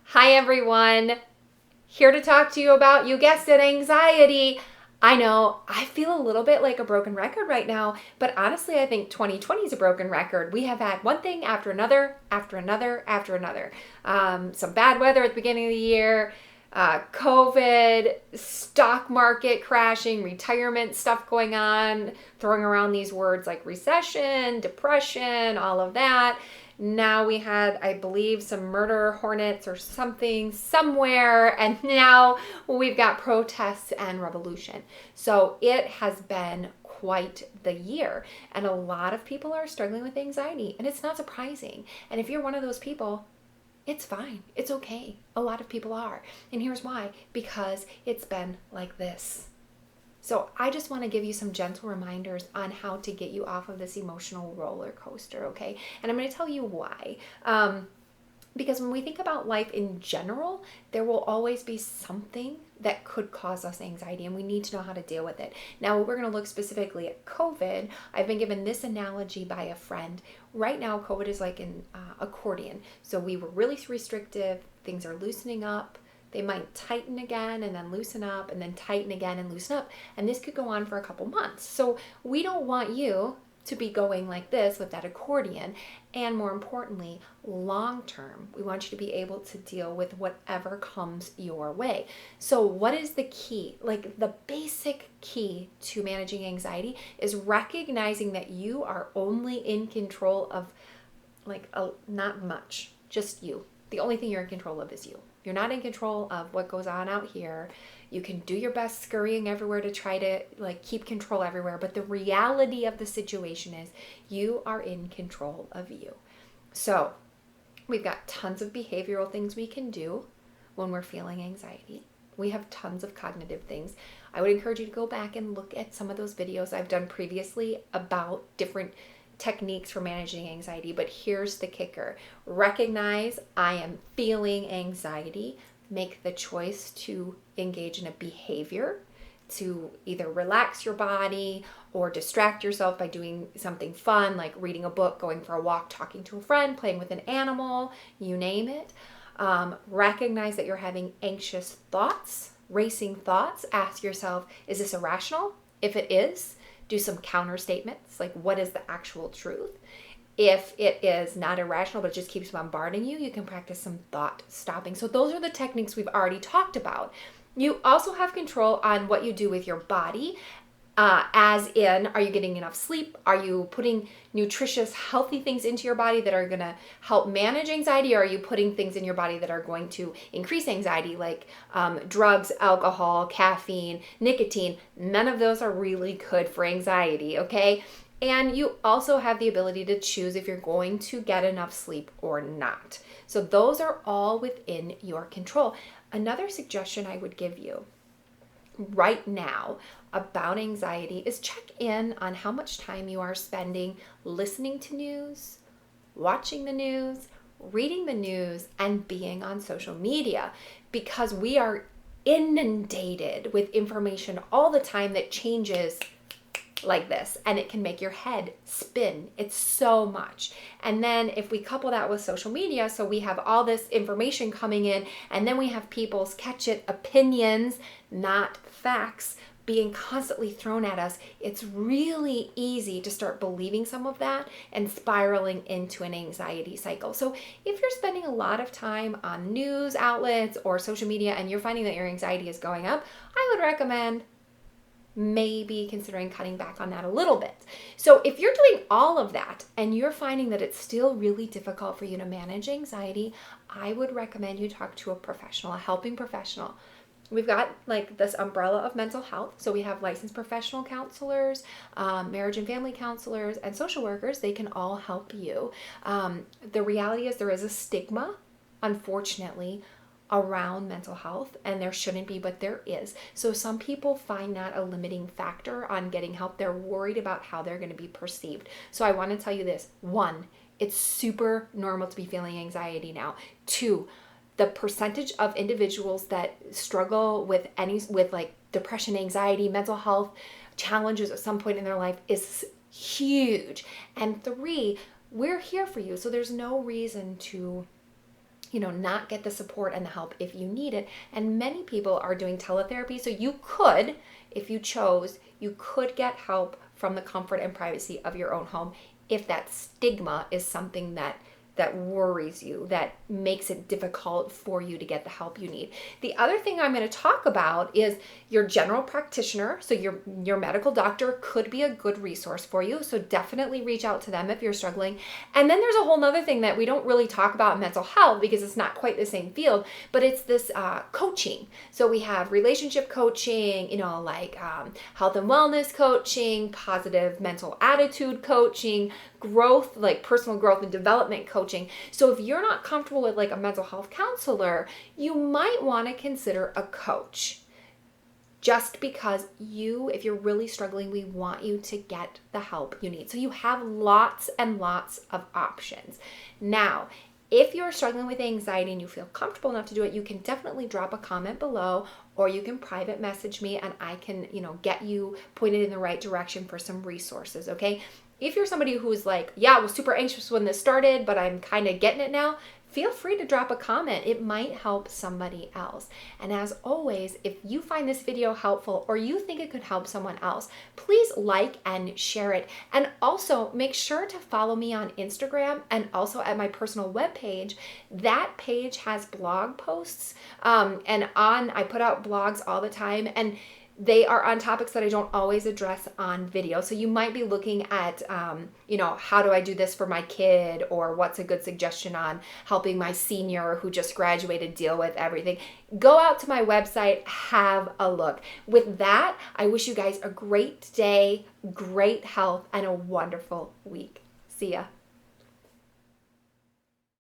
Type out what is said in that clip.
Hi, everyone. Here to talk to you about, you guessed it, anxiety. I know I feel a little bit like a broken record right now, but honestly, I think 2020 is a broken record. We have had one thing after another, after another, after another. Some bad weather at the beginning of the year, COVID, stock market crashing, retirement stuff going on, throwing around these words like recession, depression, all of that. Now we had, I believe, some murder hornets or something somewhere, and now we've got protests and revolution. So it has been quite the year, and a lot of people are struggling with anxiety, and it's not surprising. And if you're one of those people, it's fine. It's okay. A lot of people are. And here's why: because it's been like this. So I just want to give you some gentle reminders on how to get you off of this emotional roller coaster, okay? And I'm going to tell you why. Because when we think about life in general, there will always be something that could cause us anxiety, and we need to know how to deal with it. Now, we're going to look specifically at COVID. I've been given this analogy by a friend. Right now, COVID is like an accordion. So we were really restrictive. Things are loosening up. They might tighten again and then loosen up and then tighten again and loosen up. And this could go on for a couple months. So we don't want you to be going like this with that accordion. And more importantly, long term, we want you to be able to deal with whatever comes your way. So what is the key? Like the basic key to managing anxiety is recognizing that you are only in control of not much, just you. The only thing you're in control of is you. You're not in control of what goes on out here. You can do your best scurrying everywhere to try to keep control everywhere, but the reality of the situation is you are in control of you. So we've got tons of behavioral things we can do when we're feeling anxiety. We have tons of cognitive things. I would encourage you to go back and look at some of those videos I've done previously about different techniques for managing anxiety. But here's the kicker: recognize I am feeling anxiety. Make the choice to engage in a behavior to either relax your body or distract yourself by doing something fun like reading a book, going for a walk, talking to a friend, playing with an animal, you name it. Recognize that you're having anxious thoughts, racing thoughts. Ask yourself, is this irrational? If it is, do some counter statements, like what is the actual truth? If it is not irrational but it just keeps bombarding you, you can practice some thought stopping. So those are the techniques we've already talked about. You also have control on what you do with your body, as in, are you getting enough sleep? Are you putting nutritious, healthy things into your body that are going to help manage anxiety? Or are you putting things in your body that are going to increase anxiety, like drugs, alcohol, caffeine, nicotine? None of those are really good for anxiety, okay? And you also have the ability to choose if you're going to get enough sleep or not. So those are all within your control. Another suggestion I would give you right now about anxiety is check in on how much time you are spending listening to news, watching the news, reading the news, and being on social media, because we are inundated with information all the time that changes like this, and it can make your head spin. It's so much. And then if we couple that with social media, so we have all this information coming in, and then we have people's catch it opinions, not facts, being constantly thrown at us, it's really easy to start believing some of that and spiraling into an anxiety cycle. So if you're spending a lot of time on news outlets or social media and you're finding that your anxiety is going up, I would recommend maybe considering cutting back on that a little bit. So if you're doing all of that and you're finding that it's still really difficult for you to manage anxiety, I would recommend you talk to a professional, a helping professional. We've got like this umbrella of mental health. So we have licensed professional counselors, marriage and family counselors, and social workers. They can all help you. The reality is there is a stigma, unfortunately, around mental health, and there shouldn't be, but there is. So some people find that a limiting factor on getting help. They're worried about how they're going to be perceived. So I want to tell you this: 1, it's super normal to be feeling anxiety now. 2, the percentage of individuals that struggle with depression, anxiety, mental health challenges at some point in their life is huge. And 3, we're here for you. So there's no reason to not get the support and the help if you need it. And many people are doing teletherapy. So you could, if you chose, you could get help from the comfort and privacy of your own home if that stigma is something that worries you, that makes it difficult for you to get the help you need. The other thing I'm going to talk about is your general practitioner. So your medical doctor could be a good resource for you. So definitely reach out to them if you're struggling. And then there's a whole nother thing that we don't really talk about in mental health because it's not quite the same field, but it's this coaching. So we have relationship coaching, like health and wellness coaching, positive mental attitude coaching, growth, like personal growth and development coaching. So if you're not comfortable with like a mental health counselor, you might want to consider a coach. Just because if you're really struggling, we want you to get the help you need. So you have lots and lots of options. Now, if you're struggling with anxiety and you feel comfortable enough to do it, you can definitely drop a comment below, or you can private message me and I can, get you pointed in the right direction for some resources, okay? If you're somebody who's like, I was super anxious when this started, but I'm kind of getting it now, feel free to drop a comment. It might help somebody else. And as always, if you find this video helpful or you think it could help someone else, please like and share it. And also make sure to follow me on Instagram and also at my personal webpage. That page has blog posts I put out blogs all the time, and they are on topics that I don't always address on video. So you might be looking at, how do I do this for my kid? Or what's a good suggestion on helping my senior who just graduated deal with everything? Go out to my website, have a look. With that, I wish you guys a great day, great health, and a wonderful week. See ya.